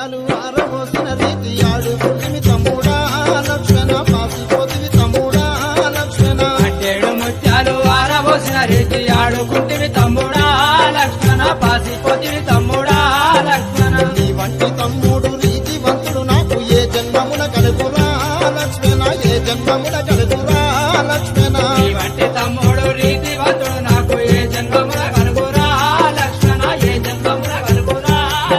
ముత్యాలు ఆరబోసిన రీతి ఆడుకుంటివి తమ్ముడా లక్ష్మణ పాసిపోతివి తమ్ముడా లక్ష్మణ అట్టేడు ముత్యాలు ఆరబోసిన రీతి ఆడుకుంటివి తమ్ముడా లక్ష్మణ పాసిపోతివి తమ్ముడా లక్ష్మణ నీ వంటి తమ్ముడు నీతివంతుడు నాకు ఏ జన్మమున కలుగురా లక్ష్మణ ఏ జన్మమున కలుగురా లక్ష్మణ నీ వంటి తమ్ముడు రీతివంతుడు నాకు ఏ జన్మమున కలుగురా లక్ష్మణ ఏ జన్మమున కలుగురా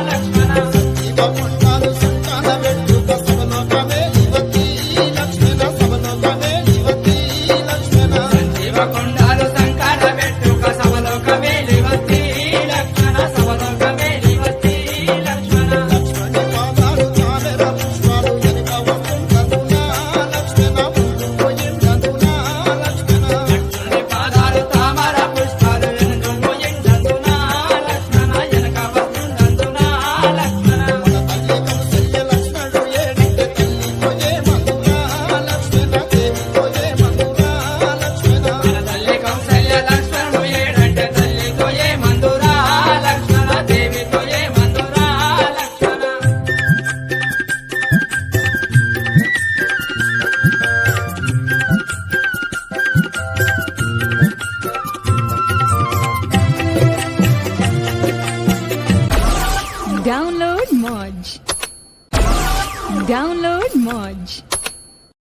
లక్ష్మణ శివకొండాలు సంతాన వెట్టుక సవలోకమే యువతి లక్ష్మణ సవలోకమే యువతి లక్ష్మణ జీవకొండాలు సంకార పెట్టుక సవలోకమే లివతి లక్ష్మణ సవలోకమే లివతి లక్ష్మణ లక్ష్మణ పాదాలు చాలెర పుష్పాలు వెనుక వస్తుంటందునా లక్ష్మణ ముందు పోయిందందునా లక్ష్మణ లక్ష్మణుని పాదాలు తామర పుష్పాలు వెనుక పోయిందందునా లక్ష్మణ వెనక వస్తుందందునా లక్ష్మణ మన తల్లి కౌసల్య లక్ష్మణుడు ఏడంటే తల్లి పోయే మందురా లక్ష్మణ దేవి పోయే మందురా లక్ష్మణ మన తల్లి కౌసల్య లక్ష్మణుడు ఏడంటే తల్లితో ఏ మందురా లక్ష్మణ దేవితో ఏ మందురా లక్ష్మణ Download Moj. Download Moj.